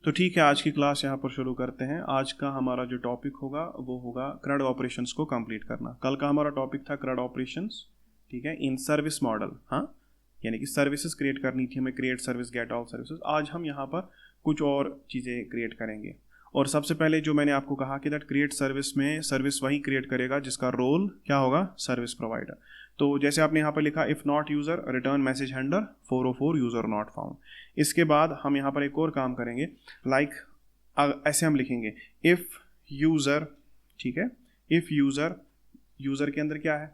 तो ठीक है, आज की क्लास यहाँ पर शुरू करते हैं। आज का हमारा जो टॉपिक होगा वो होगा CRUD ऑपरेशंस को कंप्लीट करना। कल का हमारा टॉपिक था CRUD ऑपरेशंस, ठीक है, इन सर्विस मॉडल। हाँ, यानी कि सर्विसेज क्रिएट करनी थी हमें, create service, get all services. आज हम यहाँ पर कुछ और चीज़ें क्रिएट करेंगे। और सबसे पहले जो मैंने आपको कहा कि दैट क्रिएट सर्विस में सर्विस वही क्रिएट करेगा जिसका रोल क्या होगा, सर्विस प्रोवाइडर। तो जैसे आपने यहाँ पर लिखा if not user return message handler 404 user not found. इसके बाद हम यहाँ पर एक और काम करेंगे, लाइक ऐसे हम लिखेंगे इफ़ यूज़र, ठीक है, इफ़ यूज़र, यूज़र के अंदर क्या है,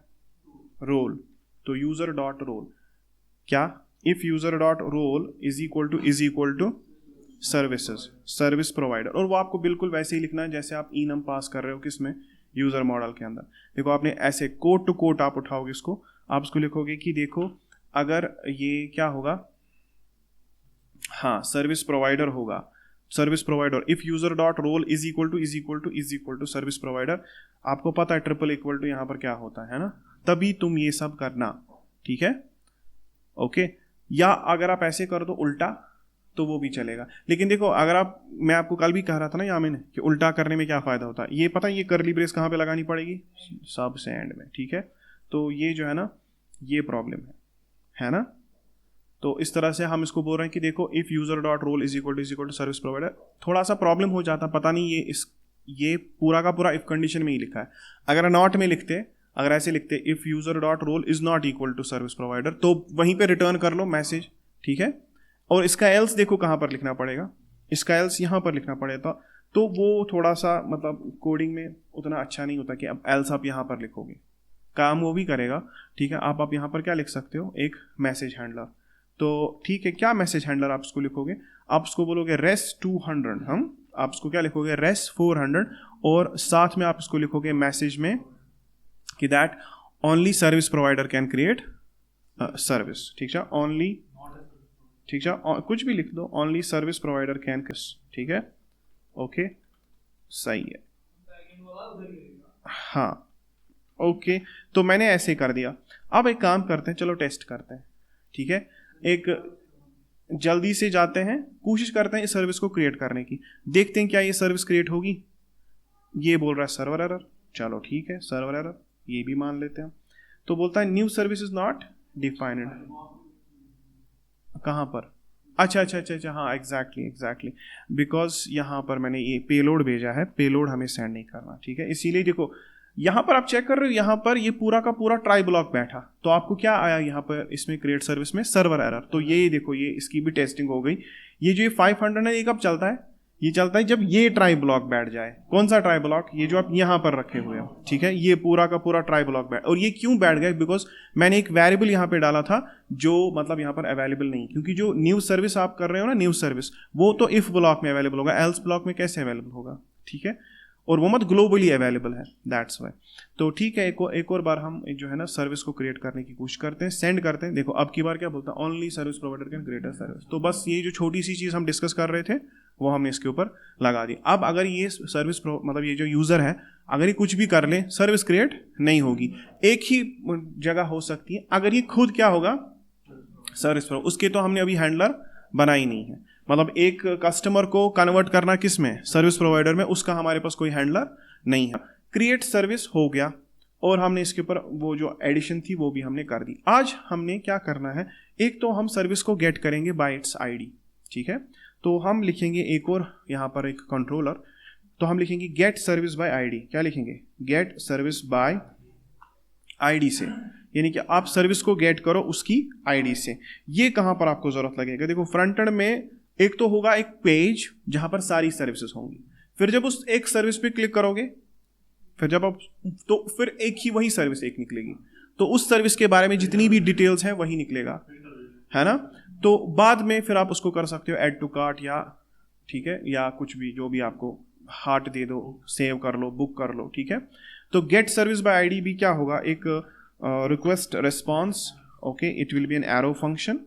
रोल, तो यूज़र डॉट रोल क्या, if user dot role is equal to services, service provider. और वो आपको बिल्कुल वैसे ही लिखना है जैसे आप इनम पास कर रहे हो किसमें, यूज़र मॉडल के अंदर। देखो आपने ऐसे कोट टू कोट आप उठाओगे इसको, आप इसको लिखोगे कि देखो अगर ये क्या होगा, हाँ, सर्विस प्रोवाइडर होगा, service provider if user dot role is equal to service provider. आपको पता है ट्रिपल इक्वल टू यहाँ पर क्या होता है ना, तभी तुम ये सब करना, ठीक है, ओके। या अगर आप ऐसे कर दो उल्टा तो वो भी चलेगा। लेकिन देखो अगर आप, मैं आपको कल भी कह रहा था ना यामिन कि उल्टा करने में क्या फ़ायदा होता है, ये पता है ये कर्ली ब्रेस कहाँ पे लगानी पड़ेगी, सबसे एंड में, ठीक है। तो ये जो है ना, ये प्रॉब्लम है ना। तो इस तरह से हम इसको बोल रहे हैं कि देखो if user dot role is equal to service provider. थोड़ा सा प्रॉब्लम हो जाता, पता नहीं ये पूरा का पूरा इफ़ कंडीशन में ही लिखा है। अगर नॉट में लिखते, अगर ऐसे लिखते if user dot role is not equal to service provider, तो वहीं पे रिटर्न कर लो मैसेज, ठीक है। और इसका एल्स देखो कहाँ पर लिखना पड़ेगा, इसका एल्स यहाँ पर लिखना पड़ेगा। तो वो थोड़ा सा मतलब कोडिंग में उतना अच्छा नहीं होता कि अब एल्स आप यहाँ पर लिखोगे, काम वो भी करेगा, ठीक है। आप यहाँ पर क्या लिख सकते हो, एक मैसेज हैंडलर। तो ठीक है, क्या मैसेज हैंडलर आप उसको लिखोगे, आप उसको बोलोगे रेस 200, हम आप उसको क्या लिखोगे, रेस 400, और साथ में आप इसको लिखोगे मैसेज में कि that only service provider can create service, ठीक है, ओनली, ठीक है, कुछ भी लिख दो, ओनली सर्विस प्रोवाइडर कैन, ठीक है, ओके, सही है, हाँ, ओके। तो मैंने ऐसे कर दिया। अब एक काम करते हैं, चलो टेस्ट करते हैं, ठीक है। एक जल्दी से जाते हैं, कोशिश करते हैं इस सर्विस को क्रिएट करने की, देखते हैं क्या ये सर्विस क्रिएट होगी। ये बोल रहा है सर्वर एरर, चलो ठीक है, सर्वर एरर ये भी मान लेते हैं। तो बोलता है new service is not defined, कहाँ पर, अच्छा, हाँ, एग्जैक्टली, बिकॉज यहाँ पर मैंने ये पेलोड भेजा है, पेलोड हमें सेंड नहीं करना, ठीक है। इसीलिए देखो यहाँ पर आप चेक कर रहे हो, यहाँ पर ये पूरा का पूरा ट्राई ब्लॉक बैठा, तो आपको क्या आया यहाँ पर इसमें क्रिएट सर्विस में, सर्वर एरर। तो ये देखो, ये इसकी भी टेस्टिंग हो गई। ये जो 500 है ये कब चलता है, ये चलता है जब ये ट्राई ब्लॉक बैठ जाए। कौन सा ट्राई ब्लॉक, ये जो आप यहाँ पर रखे हुए हो, ठीक है, ये पूरा का पूरा ट्राई ब्लॉक बैठ। और ये क्यों बैठ गया, बिकॉज मैंने एक वेरिएबल यहाँ पे डाला था जो मतलब यहाँ पर अवेलेबल नहीं, क्योंकि जो न्यू सर्विस आप कर रहे हो ना, न्यू सर्विस, वो तो इफ ब्लॉक में अवेलेबल होगा, एल्स ब्लॉक में कैसे अवेलेबल होगा, ठीक है, और वो मत ग्लोबली अवेलेबल है, दैट्स वाई। तो ठीक है, एक और बार हम जो है ना सर्विस को क्रिएट करने की कोशिश करते हैं, सेंड करते हैं। देखो अब की बार क्या बोलता है, only service provider can create a service. तो बस ये जो छोटी सी चीज़ हम डिस्कस कर रहे थे वो हमने इसके ऊपर लगा दी। अब अगर ये सर्विस मतलब ये जो यूज़र है, अगर ये कुछ भी कर ले, सर्विस क्रिएट नहीं होगी। एक ही जगह हो सकती है, अगर ये खुद क्या होगा, सर्विस प्रो, उसके तो हमने अभी हैंडलर बनाई नहीं है। मतलब एक कस्टमर को कन्वर्ट करना किस में, सर्विस प्रोवाइडर में, उसका हमारे पास कोई हैंडलर नहीं है। क्रिएट सर्विस हो गया, और हमने इसके ऊपर वो जो एडिशन थी वो भी हमने कर दी। आज हमने क्या करना है, एक तो हम सर्विस को गेट करेंगे बाय इट्स आईडी, ठीक है। तो हम लिखेंगे एक और यहाँ पर एक कंट्रोलर, तो हम लिखेंगे गेट सर्विस बाय आईडी। क्या लिखेंगे, गेट सर्विस बाय आईडी से, यानी कि आप सर्विस को गेट करो उसकी आईडी से। ये कहाँ पर आपको जरूरत लगेगा, देखो फ्रंट एंड में एक तो होगा एक पेज जहां पर सारी सर्विसेज होंगी, फिर जब उस एक सर्विस पे क्लिक करोगे, फिर जब आप, तो फिर एक ही वही सर्विस एक निकलेगी, तो उस सर्विस के बारे में जितनी भी डिटेल्स हैं वही निकलेगा, है ना। तो बाद में फिर आप उसको कर सकते हो ऐड टू कार्ट, या ठीक है, या कुछ भी जो भी आपको हार्ट दे दो, सेव कर लो, बुक कर लो, ठीक है। तो गेट सर्विस बाय आईडी भी क्या होगा, एक request response, okay, it will be an arrow function,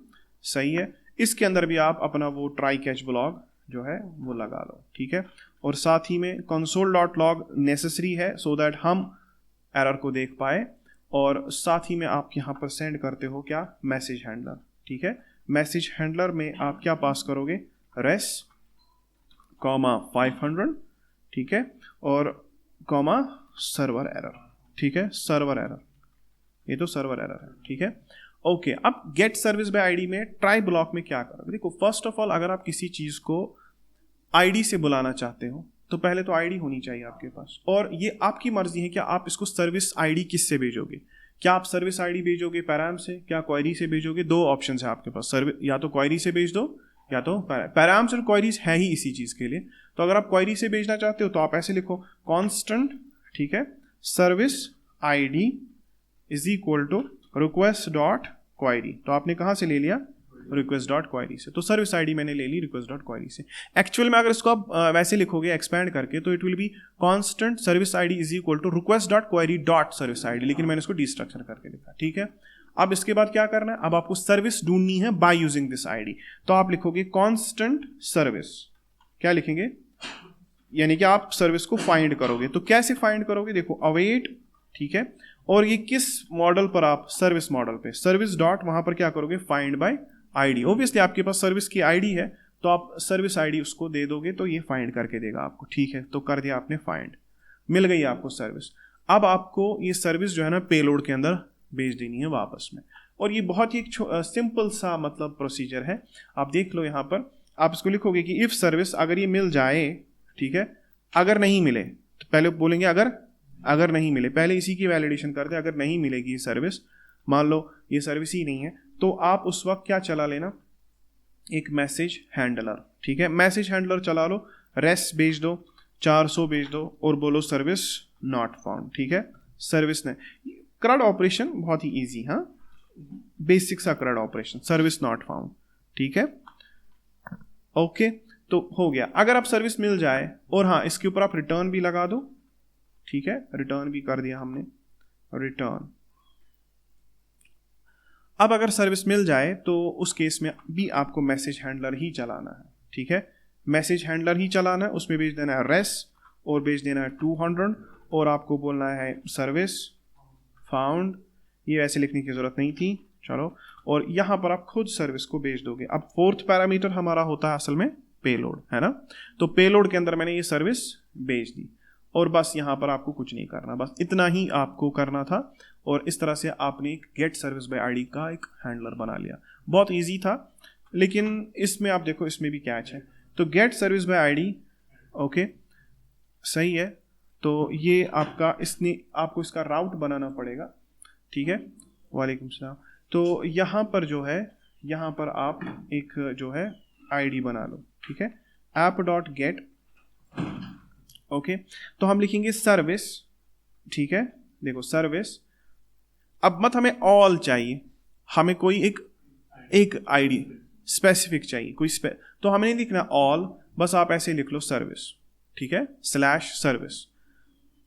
सही है। इसके अंदर भी आप अपना वो ट्राई कैच ब्लॉग जो है वो लगा लो, ठीक है। और साथ ही में console.log नेसेसरी है, सो दैट हम एरर को देख पाए। और साथ ही में आप यहाँ पर सेंड करते हो क्या, मैसेज हैंडलर, ठीक है। मैसेज हैंडलर में आप क्या पास करोगे, रेस कॉमा 500, ठीक है, और कॉमा सर्वर एरर, ठीक है, सर्वर एरर, ये तो सर्वर एरर है, ठीक है। ओके, अब गेट सर्विस बाय आईडी में ट्राई ब्लॉक में क्या करोगे? देखो, फर्स्ट ऑफ ऑल अगर आप किसी चीज को आईडी से बुलाना चाहते हो तो पहले तो आईडी होनी चाहिए आपके पास, और ये आपकी मर्जी है कि आप इसको सर्विस आईडी किससे भेजोगे। क्या आप सर्विस आईडी भेजोगे पैराम से, क्या क्वेरी से भेजोगे? दो ऑप्शन है आपके पास, या तो क्वेरी से भेज दो या तो पैराम्स और क्वेरीज है ही इसी चीज के लिए। तो अगर आप क्वेरी से भेजना चाहते हो तो आप ऐसे लिखो कांस्टेंट, ठीक है, service ID is equal to request dot query. तो आपने कहाँ से ले लिया? रिक्वेस्ट डॉट क्वेरी से। तो सर्विस आईडी मैंने ले ली रिक्वेस्ट डॉट क्वेरी से। एक्चुअल में अगर इसको आप वैसे लिखोगे एक्सपैंड करके तो it will be constant service ID is equal to request dot query dot service ID, लेकिन मैंने इसको डिस्ट्रक्चर करके लिखा, ठीक है। अब इसके बाद क्या करना है? अब आपको सर्विस ढूंढनी है बाय यूजिंग दिस आईडी। तो आप लिखोगे कांस्टेंट सर्विस, क्या लिखेंगे? यानी कि आप सर्विस को फाइंड करोगे। तो कैसे फाइंड करोगे? देखो, अवेट, ठीक है, और ये किस मॉडल पर? आप सर्विस मॉडल पे, सर्विस डॉट वहां पर क्या करोगे? Find by ID. ऑब्वियसली आपके पास सर्विस की आईडी है तो आप सर्विस आईडी उसको दे दोगे तो ये फाइंड करके देगा आपको, ठीक है। तो कर दिया आपने फाइंड, मिल गई आपको सर्विस। अब आपको ये सर्विस जो है ना पेलोड के अंदर भेज देनी है वापस में, और ये बहुत ही सिंपल सा मतलब प्रोसीजर है। आप देख लो यहाँ पर, आप इसको लिखोगे कि इफ सर्विस, अगर ये मिल जाए, ठीक है, अगर नहीं मिले तो पहले बोलेंगे अगर नहीं मिले, पहले इसी की वैलिडेशन करते हैं। अगर नहीं मिलेगी ये सर्विस, मान लो ये सर्विस ही नहीं है, तो आप उस वक्त क्या चला लेना? एक मैसेज हैंडलर, ठीक है, मैसेज हैंडलर चला लो, रेस भेज दो, 400 भेज दो और बोलो सर्विस नॉट फाउंड, ठीक है, सर्विस नहीं। CRUD ऑपरेशन बहुत ही इजी, हाँ, बेसिक सा CRUD operation, service not found, ठीक है। ओके, तो हो गया। अगर आप सर्विस मिल जाए और हाँ इसके ऊपर आप रिटर्न भी लगा दो, ठीक है, रिटर्न भी कर दिया हमने, रिटर्न। अब अगर सर्विस मिल जाए तो उस केस में भी आपको मैसेज हैंडलर ही चलाना है, ठीक है, मैसेज हैंडलर ही चलाना है। उसमें भेज देना है रेस और भेज देना है 200 और आपको बोलना है सर्विस फाउंड। ये वैसे लिखने की जरूरत नहीं थी, चलो। और यहाँ पर आप खुद सर्विस को भेज दोगे। अब फोर्थ पैरामीटर हमारा होता है असल में पेलोड, है ना। तो पेलोड के अंदर मैंने ये सर्विस भेज दी और बस यहाँ पर आपको कुछ नहीं करना, बस इतना ही आपको करना था। और इस तरह से आपने एक गेट सर्विस बाय आईडी का एक हैंडलर बना लिया। बहुत इजी था, लेकिन इसमें आप देखो इसमें भी कैच है। तो get service by ID, okay, सही है। तो ये आपका, इसने आपको इसका राउट बनाना पड़ेगा, ठीक है। वालेकुम सलाम। तो यहाँ पर जो है, यहाँ पर आप एक जो है आईडी बना लो, ठीक है, ऐप डॉट गेट, ओके। तो हम लिखेंगे सर्विस, ठीक है, देखो सर्विस। अब मत हमें ऑल चाहिए, हमें कोई एक आईडी स्पेसिफिक चाहिए, तो हमें नहीं लिखना ऑल, बस आप ऐसे लिख लो सर्विस, ठीक है, /सर्विस।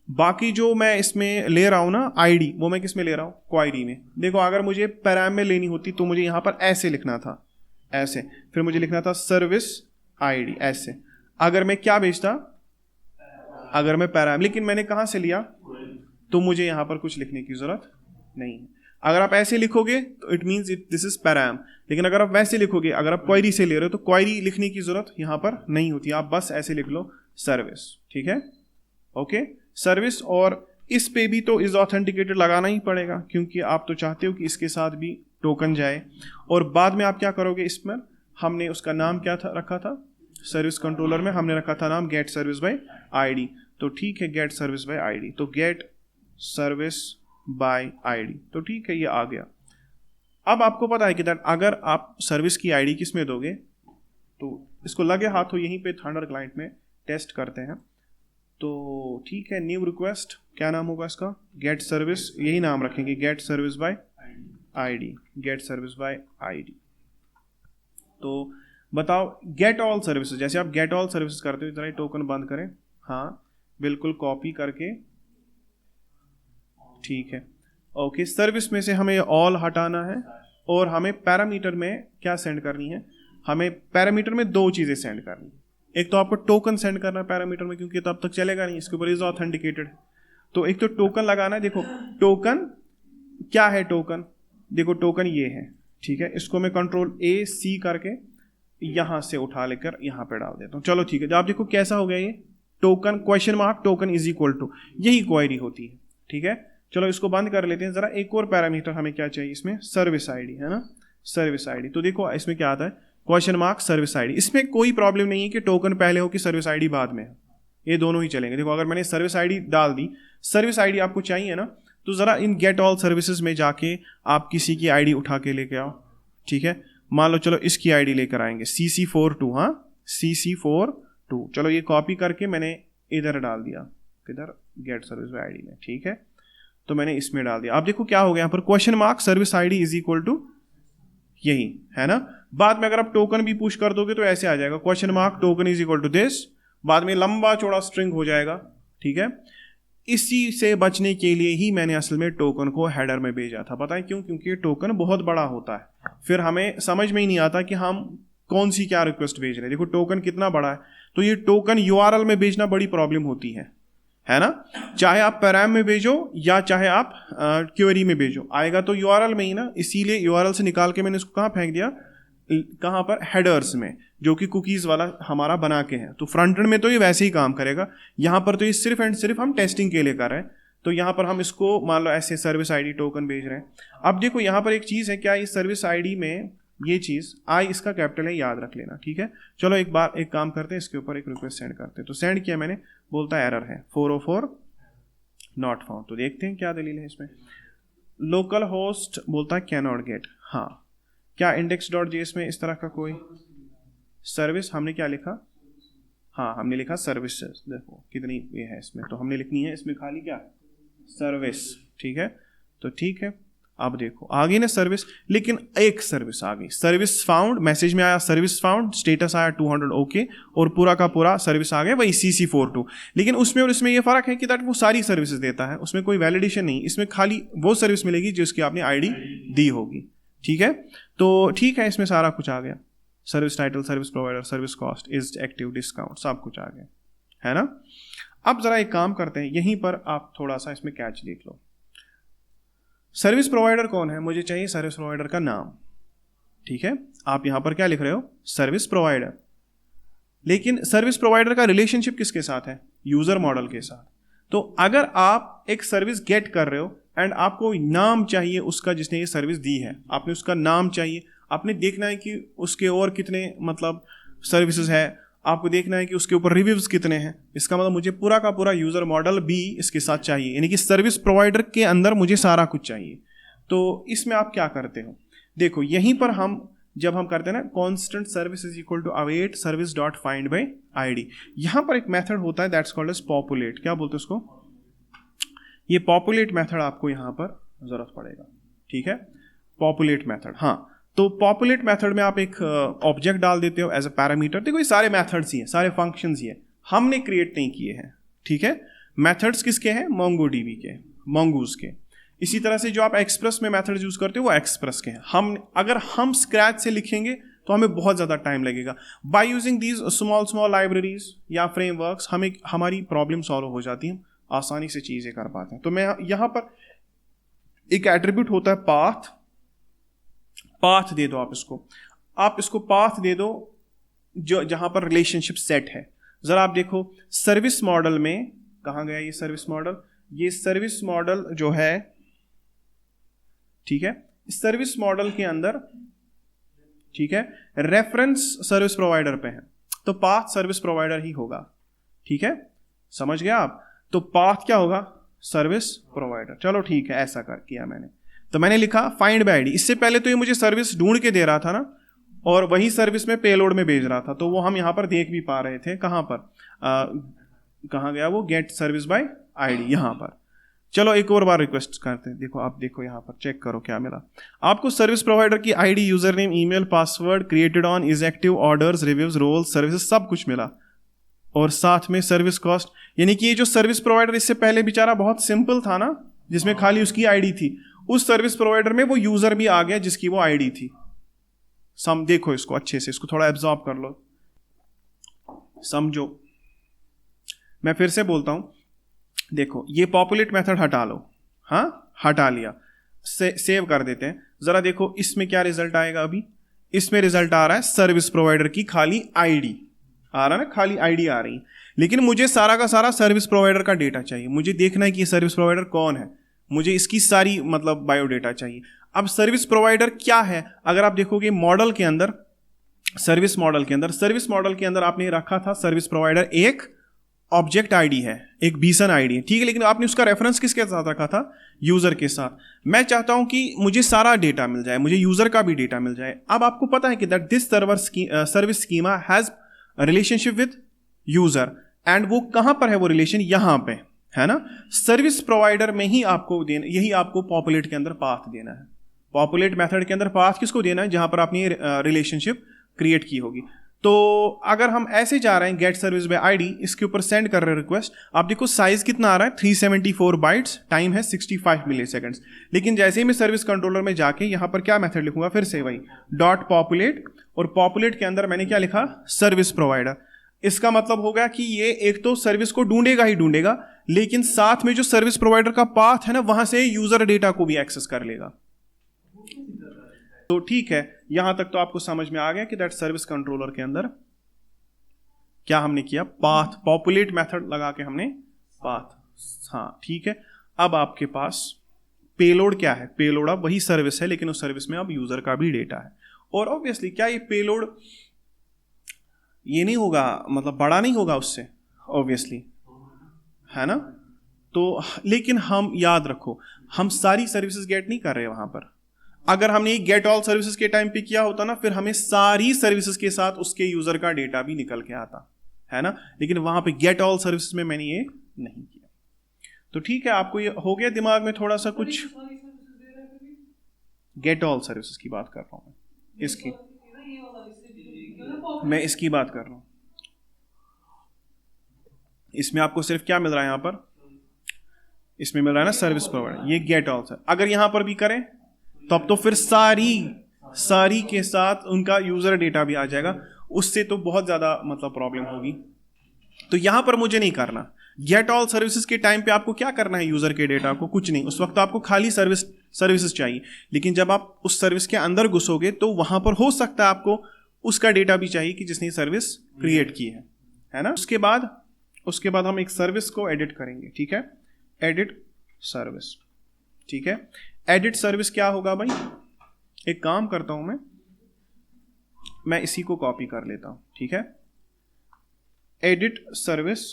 बाकी जो मैं इसमें ले रहा हूं ना आईडी, वो मैं किस में ले रहा हूं? क्वेरी में। देखो, अगर मुझे पैराम में लेनी होती तो मुझे यहां पर ऐसे लिखना था, ऐसे, फिर मुझे लिखना था सर्विस आईडी ऐसे। अगर मैं क्या भेजता? अगर मैं पैराम, लेकिन मैंने कहां से लिया? तो मुझे यहां पर कुछ लिखने की जरूरत नहीं है। अगर आप ऐसे लिखोगे तो it means this is params, लेकिन अगर आप वैसे लिखोगे, अगर आप क्वेरी से ले रहे हो तो क्वेरी लिखने की जरूरत यहां पर नहीं होती, आप बस ऐसे लिख लो सर्विस, ठीक है, ओके, सर्विस। और इस पे भी तो इज ऑथेंटिकेटेड लगाना ही पड़ेगा, क्योंकि आप तो चाहते हो कि इसके साथ भी टोकन जाए। और बाद में आप क्या करोगे? इसमें हमने उसका नाम क्या था रखा था? सर्विस कंट्रोलर में हमने रखा था नाम गेट सर्विस बाय आईडी। तो ठीक है, गेट सर्विस बाय आईडी, तो गेट सर्विस बाय आईडी, तो ठीक है, ये आ गया। अब आपको पता है कि अगर आप सर्विस की आईडी किस में दोगे, तो इसको लगे हाथों यहीं पे थंडर क्लाइंट में टेस्ट करते हैं। तो ठीक है, न्यू रिक्वेस्ट, क्या नाम होगा इसका? गेट सर्विस, यही नाम रखेंगे, get service by ID, get service by ID. तो बताओ, गेट ऑल सर्विसेज, जैसे आप गेट ऑल सर्विसेज करते हो, इतना ही टोकन बंद करें, हाँ बिल्कुल, कॉपी करके, ठीक है, ओके। सर्विस में से हमें ऑल हटाना है और हमें पैरामीटर में क्या सेंड करनी है? हमें पैरामीटर में दो चीजें सेंड करनी है। एक तो आपको टोकन सेंड करना है पैरामीटर में, क्योंकि तब तक चलेगा नहीं, इसके ऊपर इज ऑथेंटिकेटेड। तो एक तो टोकन लगाना है। देखो टोकन क्या है? टोकन देखो, टोकन ये है, ठीक है, इसको मैं कंट्रोल A C करके यहाँ से उठा लेकर यहाँ पे डाल देता हूँ। चलो ठीक है, जब आप देखो कैसा हो गया ये token question mark token is equal to, यही क्वेरी होती है। ठीक है, चलो इसको बंद कर लेते हैं। जरा एक और पैरामीटर हमें क्या चाहिए इसमें, सर्विस आईडी है ना, सर्विस आईडी। तो देखो इसमें क्या आता है, क्वेश्चन मार्क सर्विस आईडी। इसमें कोई प्रॉब्लम नहीं है कि टोकन पहले हो कि सर्विस आईडी बाद में है, ये दोनों ही चलेंगे। देखो अगर मैंने सर्विस आईडी डाल दी, सर्विस आईडी आपको चाहिए ना, तो जरा इन गेट ऑल सर्विसेज में जाके आप किसी की आईडी उठा के लेके आओ। ठीक है, मान लो चलो इसकी आईडी लेकर आएंगे CC42, हाँ CC42। चलो ये कॉपी करके मैंने इधर डाल दिया, किधर, गेट सर्विस आईडी में। ठीक है, तो मैंने इसमें डाल दिया। आप देखो क्या हो गया यहाँ पर, question mark service ID is equal to यही है ना। बाद में अगर आप टोकन भी पुश कर दोगे तो ऐसे आ जाएगा, question mark token is equal to this, बाद में लंबा चौड़ा स्ट्रिंग हो जाएगा। ठीक है, इसी से बचने के लिए ही मैंने असल में टोकन को हेडर में भेजा था। पता है क्यों? क्योंकि टोकन बहुत बड़ा होता है, फिर हमें समझ में ही नहीं आता कि हम कौन सी क्या रिक्वेस्ट भेज रहे हैं। देखो टोकन कितना बड़ा है, तो ये टोकन URL में भेजना बड़ी प्रॉब्लम होती है ना। चाहे आप पैराम में भेजो या चाहे आप क्वेरी में भेजो, आएगा तो URL में ही ना। इसीलिए URL से निकाल के मैंने इसको कहाँ फेंक दिया, कहाँ पर, हेडर्स में, जो कि कुकीज़ वाला हमारा बना के है। तो फ्रंट एंड में तो ये वैसे ही काम करेगा, यहाँ पर तो ये सिर्फ एंड सिर्फ हम टेस्टिंग के लिए कर रहे हैं। तो यहाँ पर हम इसको मान लो ऐसे सर्विस आईडी टोकन भेज रहे हैं। अब देखो यहाँ पर एक चीज़ है, क्या इस सर्विस आईडी में ये चीज़ आई इसका कैपिटल है, याद रख लेना। ठीक है, चलो एक बार एक काम करते हैं, इसके ऊपर एक रिक्वेस्ट सेंड करते हैं। तो सेंड किया मैंने, बोलता है एरर है 404 नॉट फाउंड। तो देखते हैं क्या दलील है इसमें। लोकल होस्ट बोलता है कैन नॉट गेट। हाँ, क्या index.js में इस तरह का कोई सर्विस, हमने क्या लिखा, हाँ हमने लिखा सर्विसेज। देखो कितनी ये है इसमें, तो हमने लिखनी है इसमें खाली क्या, सर्विस। ठीक है, तो ठीक है, अब देखो आ गई ना सर्विस, लेकिन एक सर्विस आ गई, सर्विस फाउंड। मैसेज में आया सर्विस फाउंड, स्टेटस आया 200 ओके, और पूरा का पूरा सर्विस आ गया वही CC42। लेकिन उसमें और इसमें ये फर्क है कि दैट वो सारी सर्विसेज देता है, उसमें कोई वैलिडेशन नहीं, इसमें खाली वो सर्विस मिलेगी जिसकी आपने आईडी दी होगी। ठीक है, तो ठीक है, इसमें सारा कुछ आ गया, service title, service provider, service cost, is active, discount, सब कुछ आ गया है ना। अब जरा एक काम करते हैं, यहीं पर आप थोड़ा सा इसमें कैच देख लो। सर्विस प्रोवाइडर कौन है, मुझे चाहिए सर्विस प्रोवाइडर का नाम। ठीक है, आप यहां पर क्या लिख रहे हो, सर्विस प्रोवाइडर। लेकिन सर्विस प्रोवाइडर का रिलेशनशिप किसके साथ है, यूजर मॉडल के साथ। तो अगर आप एक सर्विस गेट कर रहे हो एंड आपको नाम चाहिए उसका जिसने ये सर्विस दी है, आपने उसका नाम चाहिए, आपने देखना है कि उसके और कितने मतलब सर्विसेज है, आपको देखना है कि उसके ऊपर रिव्यूज कितने हैं। इसका मतलब मुझे पूरा का पूरा यूजर मॉडल भी इसके साथ चाहिए, यानी कि सर्विस प्रोवाइडर के अंदर मुझे सारा कुछ चाहिए। तो इसमें आप क्या करते हो, देखो यहीं पर हम जब हम करते हैं ना constant service is equal to await service dot find by ID, यहां पर एक मेथड होता है दैट्स कॉल्ड एज पॉपुलेट। क्या बोलते हैं उसको, ये पॉपुलेट मेथड आपको यहां पर जरूरत पड़ेगा। ठीक है, पॉपुलेट मेथड। हाँ, तो पॉपुलेट मेथड में आप एक ऑब्जेक्ट डाल देते हो एज अ पैरामीटर। देखो ये सारे मेथड्स ही हैं, सारे फंक्शंस ही हैं, हमने क्रिएट नहीं किए हैं। ठीक है, मेथड्स किसके हैं, MongoDB के, Mongoose के। इसी तरह से जो आप एक्सप्रेस में मेथड्स यूज करते हो वो एक्सप्रेस के हैं। अगर हम स्क्रैच से लिखेंगे तो हमें बहुत ज़्यादा टाइम लगेगा। By using these small libraries या फ्रेमवर्क्स हमें हमारी प्रॉब्लम सॉल्व हो जाती है, आसानी से चीज़ें कर पाते हैं। तो मैं यहाँ पर एक एट्रीब्यूट होता है पाथ, पाथ दे दो आप इसको पाथ दे दो जो जहां पर रिलेशनशिप सेट है। जरा आप देखो सर्विस मॉडल में कहां गया ये सर्विस मॉडल, ये सर्विस मॉडल जो है, ठीक है, इस सर्विस मॉडल के अंदर, ठीक है, रेफरेंस सर्विस प्रोवाइडर पे है, तो पाथ सर्विस प्रोवाइडर ही होगा। ठीक है, समझ गया आप। तो पाथ क्या होगा, सर्विस प्रोवाइडर। चलो ठीक है, ऐसा किया मैंने, तो मैंने लिखा फाइंड बाय आईडी। इससे पहले तो ये मुझे सर्विस ढूंढ के दे रहा था ना, और वही सर्विस में पेलोड में भेज रहा था, तो वो हम यहाँ पर देख भी पा रहे थे। कहाँ पर कहाँ गया वो, गेट सर्विस बाय आईडी, यहाँ पर। चलो एक और बार रिक्वेस्ट करते हैं, देखो आप देखो यहाँ पर चेक करो क्या मिला आपको। सर्विस प्रोवाइडर की ID, user name, email, password, created on, is active, orders, reviews, roles, services, सब कुछ मिला, और साथ में सर्विस कॉस्ट। यानी कि ये जो सर्विस प्रोवाइडर इससे पहले बेचारा बहुत सिंपल था ना, जिसमें खाली उसकी आईडी थी, उस सर्विस प्रोवाइडर में वो यूजर भी आ गया जिसकी वो आईडी थी। देखो इसको अच्छे से, इसको थोड़ा एब्जॉर्ब कर लो, समझो। मैं फिर से बोलता हूं, देखो ये पॉपुलेट मेथड हटा लो, हाँ हटा लिया, सेव कर देते हैं। जरा देखो इसमें क्या रिजल्ट आएगा। अभी इसमें रिजल्ट आ रहा है सर्विस प्रोवाइडर की खाली आईडी आ रहा है ना, खाली आईडी आ रही है, लेकिन मुझे सारा का सारा सर्विस प्रोवाइडर का डेटा चाहिए। मुझे देखना है कि ये सर्विस प्रोवाइडर कौन है, मुझे इसकी सारी मतलब बायोडेटा चाहिए। अब सर्विस प्रोवाइडर क्या है, अगर आप देखोगे मॉडल के अंदर, सर्विस मॉडल के अंदर आपने रखा था सर्विस प्रोवाइडर एक ऑब्जेक्ट आईडी है, एक बीसन आईडी है, ठीक है, लेकिन आपने उसका रेफरेंस किसके साथ रखा था, यूजर के साथ। मैं चाहता हूं कि मुझे सारा डेटा मिल जाए, मुझे यूजर का भी डेटा मिल जाए। अब आपको पता है कि that this service schema has relationship with user, and वो कहां पर है वो रिलेशन, यहां पे है ना, सर्विस प्रोवाइडर में ही आपको देना, यही आपको पॉपुलेट के अंदर पाथ देना है। पॉपुलेट मेथड के अंदर पाथ किसको देना है, जहां पर आपने रिलेशनशिप क्रिएट की होगी। तो अगर हम ऐसे जा रहे हैं गेट सर्विस बाय आईडी, इसके ऊपर सेंड कर रहे हैं रिक्वेस्ट, आप देखो साइज कितना आ रहा है 374 बाइट्स, टाइम है 65 मिली सेकेंड्स। लेकिन जैसे ही मैं सर्विस कंट्रोलर में जाके यहां पर क्या मेथड लिखूंगा, फिर से वही डॉट पॉपुलेट, और पॉपुलेट के अंदर मैंने क्या लिखा, सर्विस प्रोवाइडर। इसका मतलब होगा कि ये एक तो सर्विस को ढूंढेगा ही ढूंढेगा, लेकिन साथ में जो सर्विस प्रोवाइडर का पाथ है ना, वहां से यूजर डेटा को भी एक्सेस कर लेगा। तो ठीक है, यहां तक तो आपको समझ में आ गया कि दैट सर्विस कंट्रोलर के अंदर क्या हमने किया, पाथ, पॉपुलेट मेथड लगा के हमने पाथ, हाँ ठीक है। अब आपके पास पेलोड क्या है, पेलोड अब वही सर्विस है, लेकिन उस सर्विस में अब यूजर का भी डेटा है। और ऑब्वियसली क्या ये पेलोड ये नहीं होगा, मतलब बड़ा नहीं होगा उससे, ऑब्वियसली है ना। तो लेकिन हम याद रखो, हम सारी सर्विसेज गेट नहीं कर रहे वहां पर। अगर हमने गेट ऑल सर्विसेज के टाइम पे किया होता ना, फिर हमें सारी सर्विसेज के साथ उसके यूजर का डेटा भी निकल के आता है ना, लेकिन वहां पे गेट ऑल सर्विसेज में मैंने ये नहीं किया। तो ठीक है, आपको ये हो गया दिमाग में थोड़ा सा कुछ। गेट ऑल सर्विसेज की बात कर रहा हूं मैं, इसकी मैं इसकी बात कर रहा हूं। इसमें आपको सिर्फ क्या मिल रहा है, यहां पर इसमें मिल रहा है ना सर्विस प्रोवाइडर, ये गेट ऑल सर। अगर यहां पर भी करें तब तो फिर सारी के साथ उनका यूजर डेटा भी आ जाएगा, उससे तो बहुत ज्यादा मतलब प्रॉब्लम होगी। तो यहां पर मुझे नहीं करना। गेट ऑल सर्विसेज के टाइम पे आपको क्या करना है, यूजर के डेटा को कुछ नहीं, उस वक्त आपको खाली सर्विसेज चाहिए। लेकिन जब आप उस सर्विस के अंदर घुसोगे तो वहां पर हो सकता है आपको उसका डेटा भी चाहिए कि जिसने सर्विस क्रिएट की है ना। उसके बाद हम एक सर्विस को एडिट करेंगे, ठीक है, एडिट सर्विस, ठीक है। एडिट सर्विस क्या होगा भाई, एक काम करता हूं मैं इसी को कॉपी कर लेता हूं, ठीक है। एडिट सर्विस,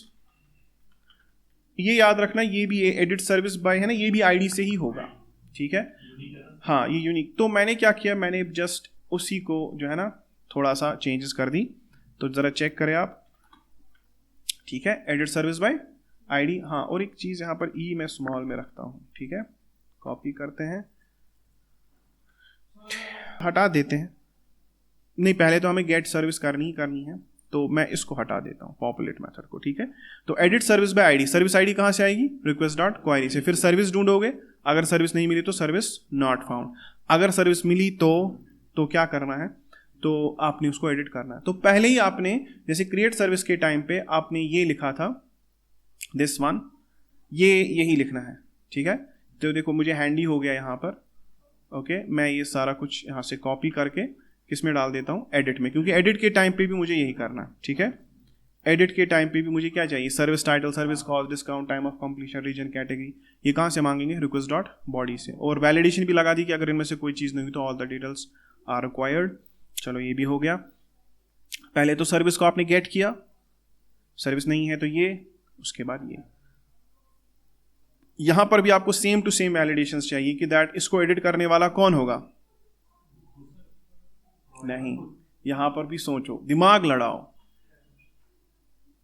ये याद रखना, ये भी एडिट सर्विस बाय है ना, ये भी आईडी से ही होगा, ठीक है, हाँ ये यूनिक। तो मैंने क्या किया, मैंने जस्ट उसी को जो है ना थोड़ा सा चेंजेस कर दी, तो जरा चेक करें आप, ठीक है। एडिट सर्विस बाय आईडी, हाँ, और एक चीज यहां पर ई मैं स्मॉल में रखता हूं, ठीक है, कॉपी करते हैं, हटा देते हैं, नहीं पहले तो हमें गेट सर्विस करनी है, तो मैं इसको हटा देता हूं पॉपुलेट मेथड को, ठीक है। तो edit service by ID, service ID कहां से आएगी, रिक्वेस्ट डॉट क्वेरी से, फिर सर्विस ढूंढोगे, अगर सर्विस नहीं मिली तो सर्विस नॉट फाउंड, अगर सर्विस मिली तो क्या करना है, तो आपने उसको एडिट करना है। तो पहले ही आपने जैसे क्रिएट सर्विस के टाइम पे आपने ये लिखा था दिस वन, ये यही लिखना है, ठीक है। तो देखो मुझे हैंडी हो गया यहाँ पर, ओके, मैं ये सारा कुछ यहाँ से कॉपी करके किस में डाल देता हूँ, एडिट में, क्योंकि एडिट के टाइम पे भी मुझे यही करना है, ठीक है। एडिट के टाइम पे भी मुझे क्या चाहिए, service title, service cost, discount, time of completion, reason, category, ये कहाँ से मांगेंगे, रिक्वेस्ट डॉट बॉडी से। और वैलिडेशन भी लगा दी कि अगर इनमें से कोई चीज़ नहीं हुई तो all the details are required. चलो ये भी हो गया। पहले तो सर्विस को आपने गेट किया, सर्विस नहीं है तो ये, उसके बाद ये। यहां पर भी आपको सेम टू सेम वैलिडेशंस चाहिए कि दैट इसको एडिट करने वाला कौन होगा, नहीं, यहां पर भी सोचो, दिमाग लड़ाओ,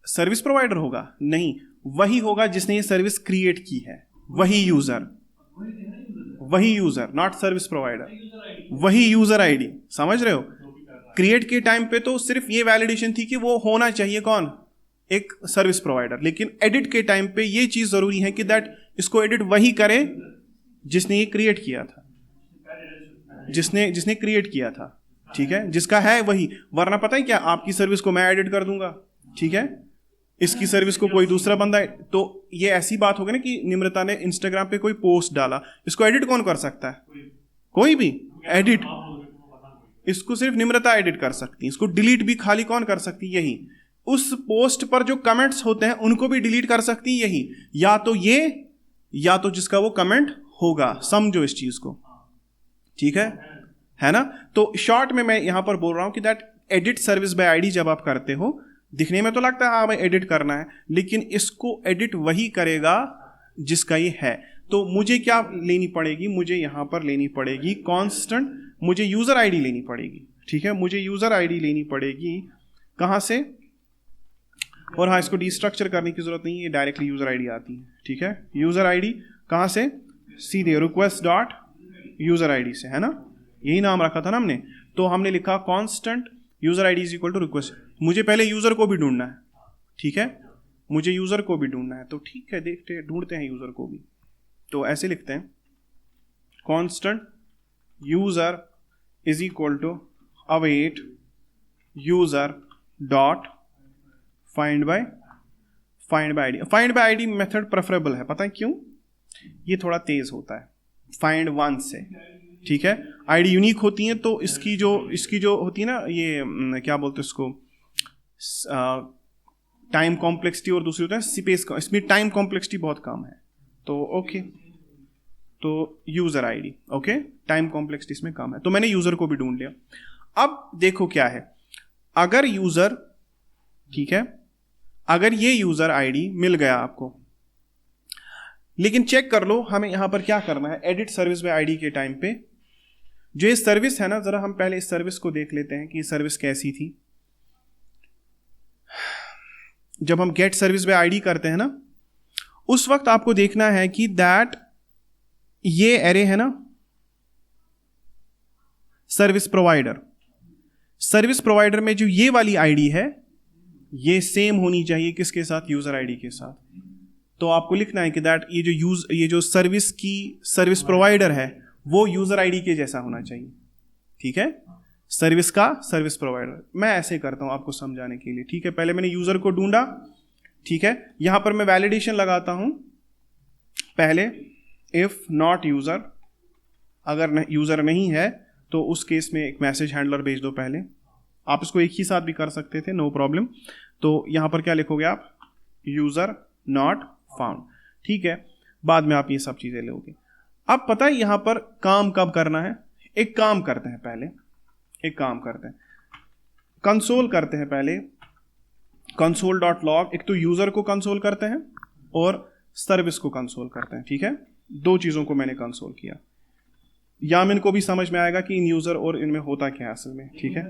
सर्विस प्रोवाइडर होगा, नहीं, वही होगा जिसने ये सर्विस क्रिएट की है, वही यूजर, नॉट सर्विस प्रोवाइडर, वही यूजर आईडी, समझ रहे हो। क्रिएट के टाइम पे तो सिर्फ ये वैलिडेशन थी कि वो होना चाहिए कौन, एक सर्विस प्रोवाइडर, लेकिन एडिट के टाइम पे ये चीज जरूरी है कि दैट इसको एडिट वही करे जिसने ये क्रिएट किया था, जिसने क्रिएट किया था, ठीक है, जिसका है वही। वरना पता है क्या, आपकी सर्विस को मैं एडिट कर दूंगा, ठीक है, इसकी सर्विस को कोई दूसरा बंदा, तो ये ऐसी बात होगी ना कि निम्रता ने इंस्टाग्राम पे कोई पोस्ट डाला, इसको एडिट कौन कर सकता है, कोई भी एडिट, इसको सिर्फ निम्रता एडिट कर सकती है, इसको डिलीट भी खाली कौन कर सकती है, यही। उस पोस्ट पर जो कमेंट्स होते हैं उनको भी डिलीट कर सकती है यही, या तो ये या तो जिसका वो कमेंट होगा। समझो इस चीज को, ठीक है ना। तो शॉर्ट में मैं यहां पर बोल रहा हूं कि that edit service by ID जब आप करते हो, दिखने में तो लगता है हाँ भाई एडिट करना है, लेकिन इसको एडिट वही करेगा जिसका ये है। तो मुझे क्या लेनी पड़ेगी, मुझे यहां पर लेनी पड़ेगी कांस्टेंट, मुझे यूजर आईडी लेनी पड़ेगी, ठीक है। मुझे यूजर आईडी लेनी पड़ेगी कहां से, और हाँ इसको डिस्ट्रक्चर करने की जरूरत नहीं है, ये डायरेक्टली यूजर आईडी आती है, ठीक है। यूजर आईडी कहां से, सीधे रिक्वेस्ट डॉट यूजर आईडी से, है ना, यही नाम रखा था ना हमने। तो हमने लिखा constant user ID is equal to request. मुझे पहले यूजर को भी ढूंढना है, ठीक है, मुझे यूजर को भी ढूंढना है। तो ठीक है, देखते हैं, ढूंढते हैं यूजर को भी। तो ऐसे लिखते हैं constant user is equal to await user dot find by ID. Find by ID method preferable है, पता है क्यों, ये थोड़ा तेज होता है फाइंड वन से, ठीक है। आईडी यूनिक होती है तो इसकी जो होती है ना, ये क्या बोलते हैं इसको, टाइम कॉम्प्लेक्सिटी, और दूसरी होता है स्पेस, इसमें टाइम कॉम्प्लेक्सिटी बहुत कम है। तो ओके, तो user ID, okay, time complexity इसमें कम है, तो मैंने यूजर को भी ढूंढ लिया। अब देखो क्या है, अगर यूजर, ठीक है, अगर ये यूजर आईडी मिल गया आपको, लेकिन चेक कर लो हमें यहां पर क्या करना है, एडिट सर्विस बाय आईडी के टाइम पे जो ये सर्विस है ना, जरा हम पहले इस सर्विस को देख लेते हैं कि ये सर्विस कैसी थी। जब हम गेट सर्विस बाय आईडी करते हैं ना, उस वक्त आपको देखना है कि दैट ये एरे है ना सर्विस प्रोवाइडर में जो ये वाली आईडी है ये सेम होनी चाहिए किसके साथ, यूजर आईडी के साथ। तो आपको लिखना है कि दैट ये जो सर्विस की सर्विस प्रोवाइडर है वो यूजर आईडी के जैसा होना चाहिए, ठीक है, सर्विस का सर्विस प्रोवाइडर। मैं ऐसे करता हूं आपको समझाने के लिए, ठीक है। पहले मैंने यूजर को ढूंढा, ठीक है, यहां पर मैं वैलिडेशन लगाता हूं पहले, इफ नॉट यूजर, अगर यूजर नहीं है तो उस केस में एक मैसेज हैंडलर भेज दो पहले। आप इसको एक ही साथ भी कर सकते थे, नो प्रॉब्लम। तो यहां पर क्या लिखोगे आप, यूजर नॉट फाउंड, ठीक है, बाद में आप ये सब चीजें लोगे। अब पता है यहां पर काम कब करना है, एक काम करते हैं पहले, एक काम करते हैं, कंसोल करते हैं पहले, कंसोल डॉट लॉग। एक तो यूजर को कंसोल करते हैं और सर्विस को कंसोल करते हैं, ठीक है, दो चीजों को मैंने कंसोल किया। यामिन को भी समझ में आएगा कि इन यूजर और इनमें होता क्या है असल में, ठीक है।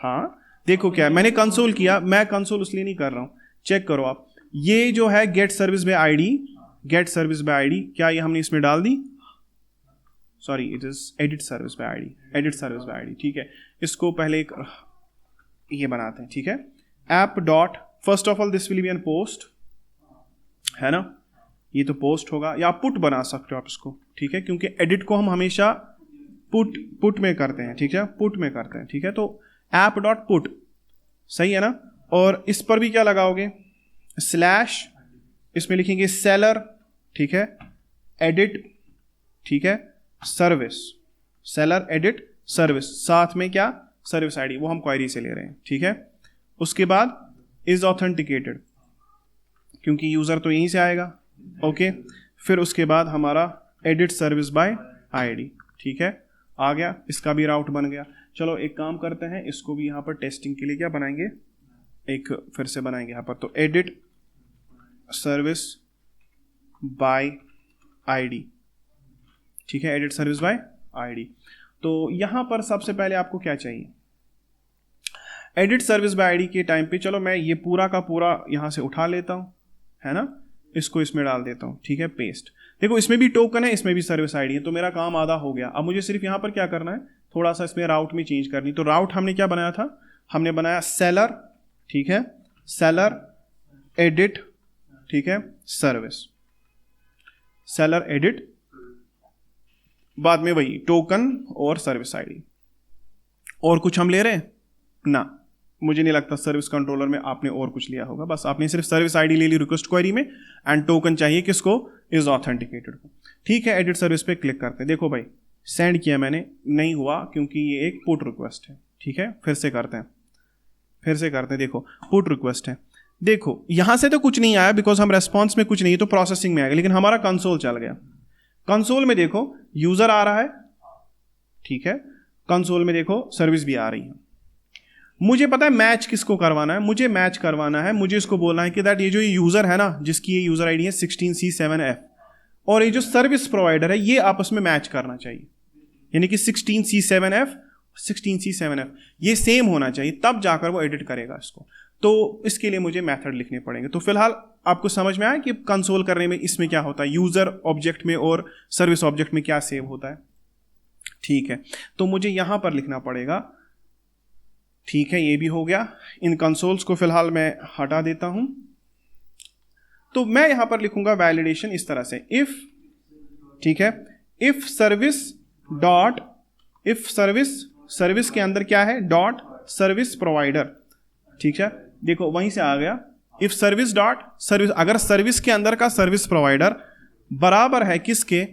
हाँ देखो क्या है, मैंने कंसोल किया, मैं कंसोल इसलिए नहीं कर रहा हूं, चेक करो आप, ये जो है get service by ID, get service by ID, क्या ये हमने इसमें डाल दी, sorry it is edit service by ID, edit service by ID, ठीक है। इसको पहले एक ये बनाते हैं, ठीक है, app dot, first of all this will be an post, है ना, ये तो पोस्ट होगा, या पुट बना सकते हो आप इसको, ठीक है, क्योंकि एडिट को हम हमेशा पुट में करते हैं, ठीक है, पुट में करते हैं, ठीक है। तो ऐप डॉट पुट, सही है ना। और इस पर भी क्या लगाओगे, स्लैश, इसमें लिखेंगे सेलर, ठीक है, एडिट, ठीक है, सर्विस, सेलर एडिट सर्विस, साथ में क्या, सर्विस आईडी, वो हम क्वेरी से ले रहे हैं, ठीक है। उसके बाद इज ऑथेंटिकेटेड, क्योंकि यूजर तो यहीं से आएगा, ओके। फिर उसके बाद हमारा एडिट सर्विस बाय आईडी, ठीक है, आ गया, इसका भी राउट बन गया। चलो एक काम करते हैं, इसको भी यहां पर टेस्टिंग के लिए क्या बनाएंगे, एक फिर से बनाएंगे यहां पर, तो एडिट सर्विस बाय आईडी, ठीक है, एडिट सर्विस बाय आईडी। तो यहां पर सबसे पहले आपको क्या चाहिए, एडिट सर्विस बाय आईडी के टाइम पे, चलो मैं ये पूरा का पूरा यहां से उठा लेता हूं, है ना, इसको इसमें डाल देता हूं, ठीक है, पेस्ट। देखो इसमें भी टोकन है, इसमें भी सर्विस आईडी है, तो मेरा काम आधा हो गया। अब मुझे सिर्फ यहां पर क्या करना है, थोड़ा सा इसमें राउट में चेंज करनी। तो राउट हमने क्या बनाया था, हमने बनाया सेलर, ठीक है, सेलर एडिट, ठीक है, सर्विस, सेलर एडिट, बाद में वही टोकन और सर्विस आईडी। और कुछ हम ले रहे हैं ना, मुझे नहीं लगता सर्विस कंट्रोलर में आपने और कुछ लिया होगा, बस आपने सिर्फ सर्विस आईडी ले ली रिक्वेस्ट क्वेरी में, एंड टोकन चाहिए किसको, इज ऑथेंटिकेटेड को, ठीक है। एडिट सर्विस पे क्लिक करते हैं, देखो भाई सेंड किया मैंने, नहीं हुआ क्योंकि ये एक पुट रिक्वेस्ट है। ठीक है, फिर से करते हैं, देखो पुट रिक्वेस्ट है, देखो यहां से तो कुछ नहीं आया बिकॉज हम रेस्पॉन्स में कुछ नहीं, तो प्रोसेसिंग में आएगा, लेकिन हमारा कंसोल चल गया। कंसोल में देखो यूजर आ रहा है, ठीक है, कंसोल में देखो सर्विस भी आ रही है। मुझे पता है मैच किसको करवाना है, मुझे मैच करवाना है, मुझे इसको बोलना है कि दैट ये जो यूजर है ना, जिसकी ये यूजर आईडी है 16C7F, और ये जो सर्विस प्रोवाइडर है ये आपस में मैच करना चाहिए, यानी कि 16C7F 16C7F ये सेम होना चाहिए, तब जाकर वो एडिट करेगा इसको। तो इसके लिए मुझे मेथड लिखने पड़ेंगे। तो फिलहाल आपको समझ में आया कि कंसोल करने में इसमें क्या होता है, यूजर ऑब्जेक्ट में और सर्विस ऑब्जेक्ट में क्या सेव होता है। ठीक है, तो मुझे यहां पर लिखना पड़ेगा। ठीक है, ये भी हो गया। इन कंसोल्स को फिलहाल मैं हटा देता हूं। तो मैं यहां पर लिखूंगा वैलिडेशन इस तरह से, इफ, ठीक है, इफ सर्विस के अंदर क्या है, डॉट सर्विस प्रोवाइडर। ठीक है, देखो वहीं से आ गया, इफ सर्विस डॉट सर्विस, अगर सर्विस के अंदर का सर्विस प्रोवाइडर बराबर है किसके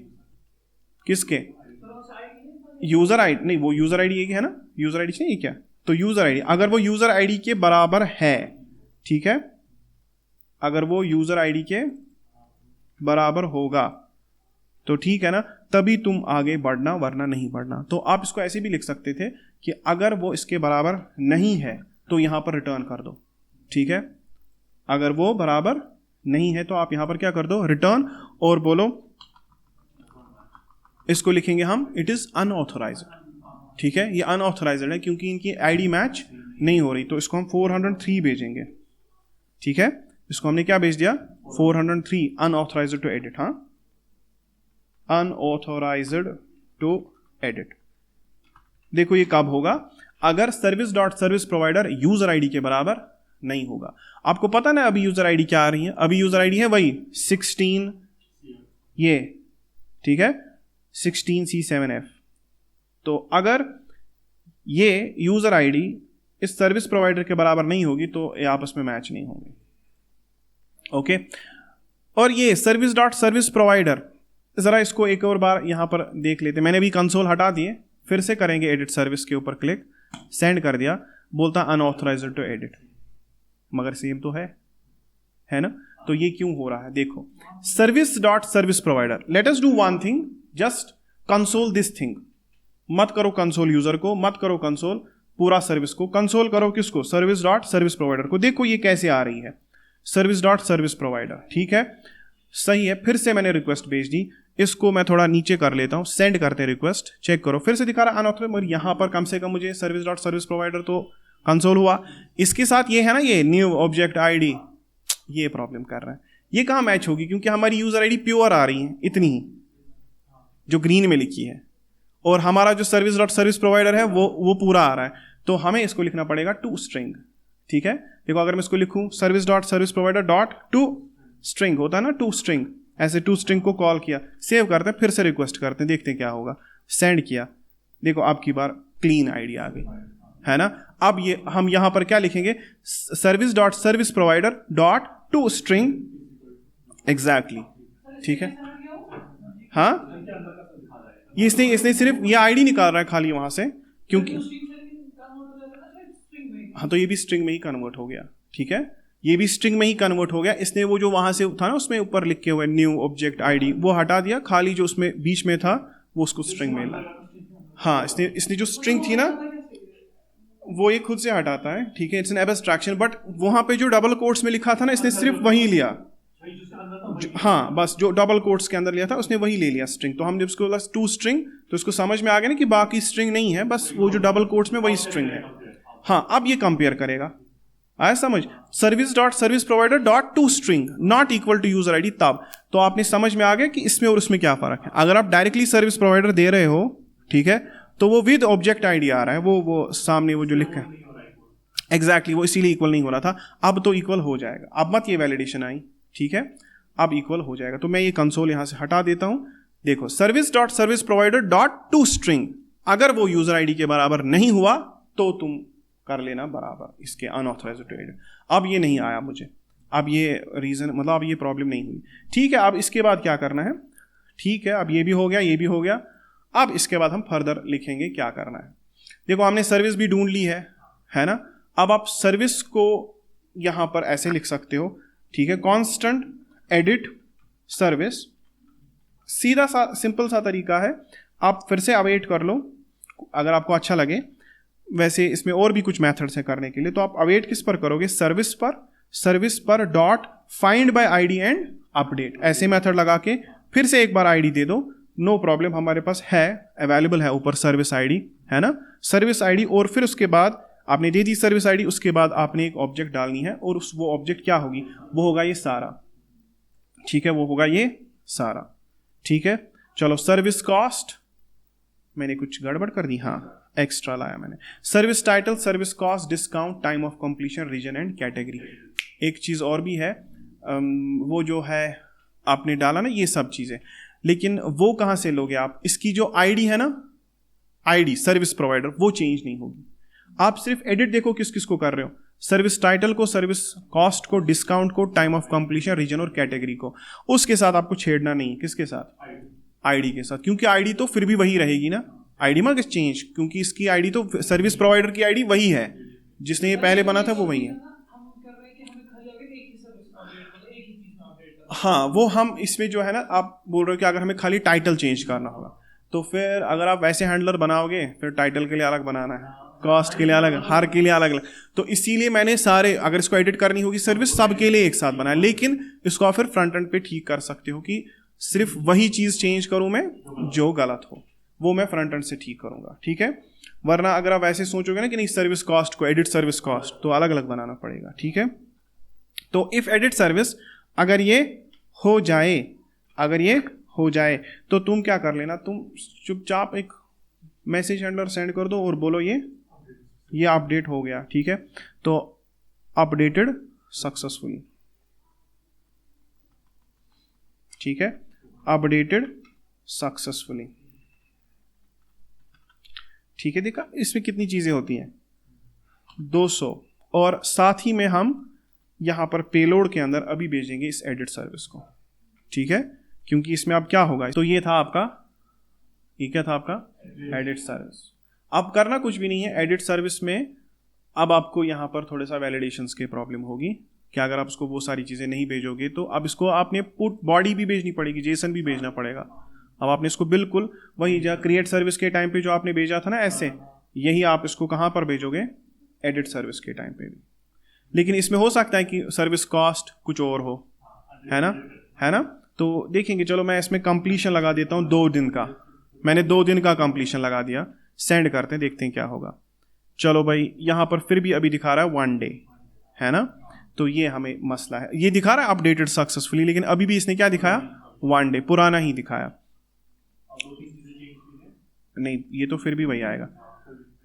यूजर आईडी, नहीं वो यूजर आईडी है ना, यूजर आईडी नहीं क्या, तो यूजर आईडी, अगर वो यूजर आईडी के बराबर है, ठीक है, अगर वो यूजर आईडी के बराबर होगा तो ठीक है ना, तभी तुम आगे बढ़ना, वरना नहीं बढ़ना। तो आप इसको ऐसे भी लिख सकते थे कि अगर वो इसके बराबर नहीं है तो यहां पर रिटर्न कर दो। ठीक है, अगर वो बराबर नहीं है तो आप यहां पर क्या कर दो, रिटर्न, और बोलो इसको लिखेंगे हम, इट इज अनऑथोराइज्ड। ठीक है, ये अनऑथोराइज्ड है क्योंकि इनकी आईडी मैच नहीं हो रही, तो इसको हम 403 भेजेंगे। ठीक है, इसको हमने क्या भेज दिया, 403 अनऑथोराइज्ड टू एडिट। हाँ, अनऑथोराइज्ड टू एडिट। देखो ये कब होगा, अगर service dot service provider user ID के बराबर नहीं होगा। आपको पता ना अभी यूजर आईडी क्या आ रही है, अभी यूजर आईडी है वही 16 ये, ठीक है, 16C7F। तो अगर ये यूजर आईडी इस सर्विस प्रोवाइडर के बराबर नहीं होगी तो ये आपस में मैच नहीं होंगे। ओके, और ये सर्विस डॉट सर्विस प्रोवाइडर, जरा इसको एक और बार यहां पर देख लेते। मैंने भी कंसोल हटा दिए, फिर से करेंगे एडिट सर्विस के ऊपर क्लिक, सेंड कर दिया, बोलता अनऑथोराइज्ड टू एडिट, मगर सेम तो है ना। तो ये क्यों हो रहा है, देखो service dot service provider, let us do one thing, just console this thing, मत करो कंसोल यूजर को, मत करो कंसोल पूरा सर्विस को, कंसोल करो किसको, सर्विस डॉट सर्विस प्रोवाइडर को। देखो ये कैसे आ रही है, सर्विस डॉट सर्विस प्रोवाइडर। ठीक है, सही है, फिर से मैंने रिक्वेस्ट भेज दी, इसको मैं थोड़ा नीचे कर लेता हूं, सेंड करते हैं रिक्वेस्ट, चेक करो, फिर से दिखा रहा अनऑथोराइज्ड, मगर यहां पर कम से कम मुझे सर्विस डॉट सर्विस प्रोवाइडर तो कंसोल हुआ। इसके साथ ये है ना, ये न्यू ऑब्जेक्ट आईडी, ये प्रॉब्लम कर रहा है, ये कहां मैच होगी, क्योंकि हमारी यूजर आईडी प्योर आ रही है, इतनी ही जो ग्रीन में लिखी है, और हमारा जो सर्विस डॉट सर्विस प्रोवाइडर है वो पूरा आ रहा है। तो हमें इसको लिखना पड़ेगा टू स्ट्रिंग। ठीक है, देखो अगर मैं इसको लिखूं service dot service provider dot to string, होता है ना टू स्ट्रिंग, ऐसे टू स्ट्रिंग को कॉल किया, सेव करते हैं, फिर से रिक्वेस्ट करते हैं, देखते हैं क्या होगा, सेंड किया, देखो अब की बार क्लीन आईडी आ गई, है ना। अब ये हम यहां पर क्या लिखेंगे, service dot service provider dot to string, exactly. ठीक है, हाँ, ये इसने सिर्फ ये आईडी निकाल रहा है खाली वहां से, क्योंकि हाँ, तो ये भी स्ट्रिंग में ही कन्वर्ट हो गया। ठीक है, ये भी स्ट्रिंग में ही कन्वर्ट हो गया, इसने वो जो वहां से था ना उसमें ऊपर लिखे हुए न्यू ऑब्जेक्ट आईडी वो हटा दिया, खाली जो उसमें बीच में था वो उसको स्ट्रिंग में ला। हाँ, इसने जो स्ट्रिंग थी ना वो ये खुद से हटाता है। ठीक है, इट्स एन एब्स्ट्रैक्शन, बट वहां पे जो डबल कोट्स में लिखा था ना, इसने सिर्फ वही लिया, हाँ बस जो डबल कोट्स के अंदर लिया था उसने वही ले लिया स्ट्रिंग। तो हमने उसको बोला टू स्ट्रिंग, तो इसको समझ में आ गया ना कि बाकी स्ट्रिंग नहीं है, बस वो जो डबल कोट्स में वही स्ट्रिंग है। हाँ, अब ये कंपेयर करेगा, आया समझ, service dot service provider dot to string not equal to user ID, तब तो आपने समझ में आ गया कि इसमें और उसमें क्या फर्क है। अगर आप डायरेक्टली सर्विस प्रोवाइडर दे रहे हो, ठीक है, तो वो विद ऑब्जेक्ट आईडी आ रहा है, वो सामने वो जो लिखा है, एग्जैक्टली वो इसीलिए इक्वल नहीं हो रहा था, अब तो इक्वल हो जाएगा। अब मत ये वैलिडेशन आई, ठीक है, अब इक्वल हो जाएगा। तो मैं ये कंसोल यहां से हटा देता हूं। देखो service dot service provider dot to string, अगर वो यूजर आईडी के बराबर नहीं हुआ तो तुम कर लेना बराबर इसके अनऑथोराइज्ड टू एडिट। अब ये नहीं आया मुझे, अब ये रीजन मतलब अब ये प्रॉब्लम नहीं हुई। ठीक है, अब इसके बाद क्या करना है, ठीक है, अब ये भी हो गया, ये भी हो गया। अब इसके बाद हम फर्दर लिखेंगे क्या करना है। देखो हमने सर्विस भी ढूंढ ली है ना। अब आप सर्विस को यहां पर ऐसे लिख सकते हो, ठीक है, कांस्टेंट एडिट सर्विस। सीधा सा सिंपल सा तरीका है, आप फिर से अवेट कर लो अगर आपको अच्छा लगे। वैसे इसमें और भी कुछ मेथड्स है करने के लिए, तो आप अवेट किस पर करोगे, सर्विस पर dot find by ID and update, ऐसे मेथड लगा के फिर से एक बार आईडी दे दो, नो प्रॉब्लम, हमारे पास है, अवेलेबल है ऊपर सर्विस आईडी, है ना, सर्विस आईडी। और फिर उसके बाद आपने दे दी सर्विस आईडी, उसके बाद आपने एक ऑब्जेक्ट डालनी है, और वो ऑब्जेक्ट क्या होगी, वो होगा ये सारा, ठीक है, वो होगा ये सारा, ठीक है। चलो सर्विस कॉस्ट, मैंने कुछ गड़बड़ कर दी, हाँ एक्स्ट्रा लाया मैंने, service title, service cost, discount, time of completion, reason and category. एक चीज़ और भी है, वो जो है आपने डाला ना ये सब चीज़ें, लेकिन वो कहाँ से लोगे आप, इसकी जो आईडी है ना, आईडी सर्विस प्रोवाइडर, वो चेंज नहीं होगी। आप सिर्फ एडिट देखो किस किस को कर रहे हो, सर्विस टाइटल को, सर्विस कॉस्ट को, डिस्काउंट को, टाइम ऑफ कंप्लीशन, रीजन और कैटेगरी को, उसके साथ आपको छेड़ना नहीं है। किसके साथ, आईडी के साथ, क्योंकि आईडी तो फिर भी वही रहेगी ना, आईडी में किस चेंज, क्योंकि इसकी आईडी तो सर्विस प्रोवाइडर की आईडी वही है, जिसने ये पहले बना था वो वही है। हाँ वो हम इसमें जो है ना, आप बोल रहे हो कि अगर हमें खाली टाइटल चेंज करना होगा, तो फिर अगर आप वैसे हैंडलर बनाओगे फिर टाइटल के लिए अलग बनाना है, कॉस्ट के लिए अलग, हर के लिए अलग अलग, तो इसीलिए मैंने सारे, अगर इसको एडिट करनी होगी सर्विस, सब के लिए एक साथ बनाया। लेकिन इसको आप फिर फ्रंट एंड पे ठीक कर सकते हो कि सिर्फ वही चीज़ चेंज करूँ मैं जो गलत हो, वो मैं फ्रंट एंड से ठीक करूँगा, ठीक है। वरना अगर आप ऐसे सोचोगे ना कि नहीं सर्विस कॉस्ट को एडिट सर्विस कॉस्ट, तो अलग अलग बनाना पड़ेगा, ठीक है। तो इफ एडिट सर्विस अगर ये हो जाए, तो तुम क्या कर लेना, तुम चुपचाप एक मैसेज हैंडलर सेंड कर दो और बोलो ये अपडेट हो गया, ठीक है, तो अपडेटेड सक्सेसफुली, ठीक है, अपडेटेड सक्सेसफुली, ठीक है। देखा इसमें कितनी चीजें होती हैं, 200, और साथ ही में हम यहां पर पेलोड के अंदर अभी भेजेंगे इस एडिट सर्विस को, ठीक है, क्योंकि इसमें अब क्या होगा, तो ये क्या था आपका एडिट सर्विस। अब करना कुछ भी नहीं है एडिट सर्विस में, अब आपको यहां पर थोड़ा सा वैलिडेशंस की प्रॉब्लम होगी कि अगर आप उसको वो सारी चीजें नहीं भेजोगे, तो अब इसको आपने पुट बॉडी भी भेजनी पड़ेगी, जेसन भी भेजना पड़ेगा। अब आपने इसको बिल्कुल वही जहाँ क्रिएट सर्विस के टाइम पे जो आपने भेजा था ना ऐसे, यही आप इसको कहाँ पर भेजोगे, एडिट सर्विस के टाइम पे भी। लेकिन इसमें हो सकता है कि सर्विस कॉस्ट कुछ और हो, है ना, तो देखेंगे। चलो मैं इसमें कंप्लीशन लगा देता हूँ 2 दिन का, मैंने 2 दिन का कंप्लीशन लगा दिया, सेंड करते हैं, देखते हैं क्या होगा। चलो भाई यहाँ पर फिर भी अभी दिखा रहा है 1 डे, है ना, तो ये हमें मसला है, ये दिखा रहा है अपडेटेड सक्सेसफुली, लेकिन अभी भी इसने क्या दिखाया, 1 डे, पुराना ही दिखाया, नहीं ये तो फिर भी वही आएगा।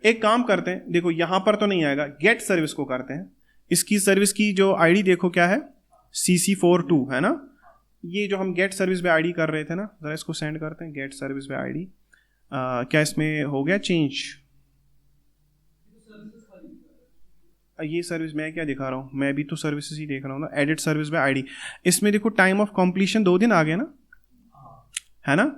एक काम करते हैं, देखो यहां पर तो नहीं आएगा, गेट सर्विस को करते हैं, इसकी सर्विस की जो आईडी देखो क्या है, CC42 है ना, ये जो हम गेट सर्विस पे आईडी कर रहे थे ना, जरा इसको सेंड करते हैं, गेट सर्विस पे आईडी, क्या इसमें हो गया चेंज, ये सर्विस मैं क्या दिखा रहा हूँ, मैं भी तो सर्विसेज ही देख रहा हूँ ना, एडिट सर्विस पे आईडी, इसमें देखो टाइम ऑफ कंप्लीशन 2 दिन आ गया ना, है ना,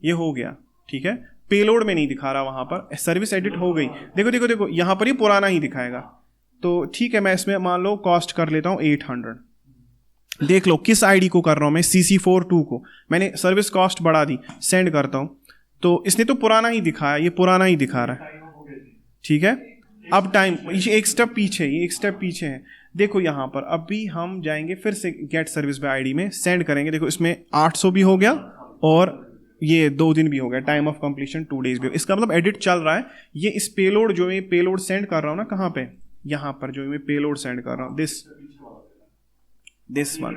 ये हो गया, ठीक है। पेलोड में नहीं दिखा रहा, वहां पर सर्विस एडिट हो गई, देखो यहां पर ये पुराना ही दिखाएगा, तो ठीक है, मैं इसमें मान लो कॉस्ट कर लेता हूँ 800, देख लो किस आईडी को कर रहा हूं मैं, CC42 को, मैंने सर्विस कॉस्ट बढ़ा दी, सेंड करता हूं, तो इसने तो पुराना ही दिखाया, ये पुराना ही दिखा रहा है, ठीक है। अब टाइम एक स्टेप पीछे है, देखो यहां पर अभी हम जाएंगे फिर से गेट सर्विस बाय आईडी में, सेंड करेंगे, देखो इसमें 800 भी हो गया और ये 2 दिन भी हो गया, टाइम ऑफ कंप्लीशन 2 डेज भी, इसका मतलब एडिट चल रहा है। ये इस पेलोड जो मैं पेलोड सेंड कर रहा हूं ना, कहां पे, यहां पर जो मैं पेलोड सेंड कर रहा हूं, दिस वन,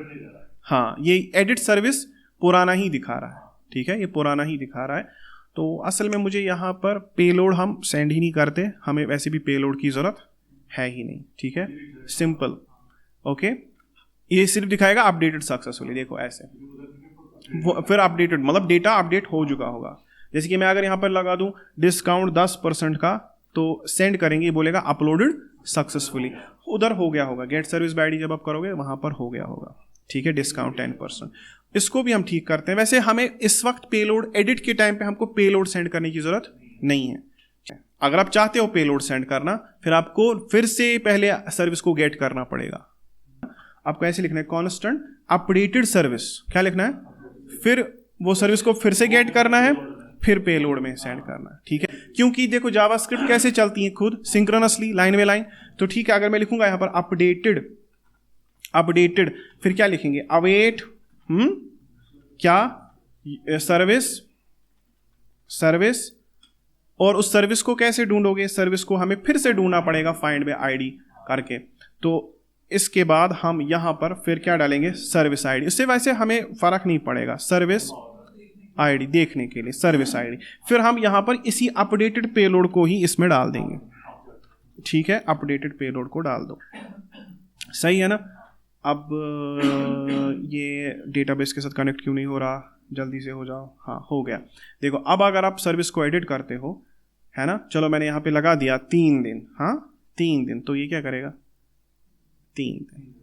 हाँ ये एडिट सर्विस पुराना ही दिखा रहा है, ठीक है, ये पुराना ही दिखा रहा है। तो असल में मुझे यहाँ पर पेलोड हम सेंड ही नहीं करते, हमें वैसे भी पेलोड की ज़रूरत है ही नहीं, ठीक है, सिंपल, ओके। ये सिर्फ दिखाएगा अपडेटेड सक्सेसफुली, देखो ऐसे, वो फिर अपडेटेड मतलब डेटा अपडेट हो चुका होगा। जैसे कि मैं अगर यहाँ पर लगा दूँ डिस्काउंट 10% का, तो सेंड करेंगे, बोलेगा अपलोडेड सक्सेसफुली, उधर हो गया होगा, गेट सर्विस बाय आईडी जब आप करोगे वहाँ पर हो गया होगा, ठीक है, डिस्काउंट 10%। इसको भी हम ठीक करते हैं। वैसे हमें इस वक्त पेलोड एडिट के टाइम पे हमको पेलोड सेंड करने की जरूरत नहीं है। अगर आप चाहते हो पेलोड सेंड करना, फिर आपको फिर से पहले सर्विस को गेट करना पड़ेगा। आपको ऐसे लिखना है कांस्टेंट अपडेटेड सर्विस, क्या लिखना है, फिर वो सर्विस को फिर से गेट करना है, फिर पेलोड में सेंड करना है, ठीक है। क्योंकि देखो जावास्क्रिप्ट कैसे चलती है खुद सिंक्रोनसली, लाइन बाय लाइन। तो ठीक है, अगर मैं लिखूंगा यहां पर अपडेटेड फिर क्या लिखेंगे, अवेट क्या सर्विस, और उस सर्विस को कैसे ढूंढोगे, सर्विस को हमें फिर से ढूंढना पड़ेगा फाइंड बाय आईडी करके। तो इसके बाद हम यहां पर फिर क्या डालेंगे, सर्विस आईडी। इससे वैसे हमें फर्क नहीं पड़ेगा, सर्विस आईडी देखने के लिए सर्विस आईडी। फिर हम यहां पर इसी अपडेटेड पेलोड को ही इसमें डाल देंगे, ठीक है, अपडेटेड पेलोड को डाल दो, सही है ना। अब ये डेटाबेस के साथ कनेक्ट क्यों नहीं हो रहा, जल्दी से हो जाओ, हाँ हो गया। देखो अब अगर आप सर्विस को एडिट करते हो, है ना, चलो मैंने यहाँ पे लगा दिया 3 दिन, हाँ 3 दिन, तो ये क्या करेगा, 3 दिन,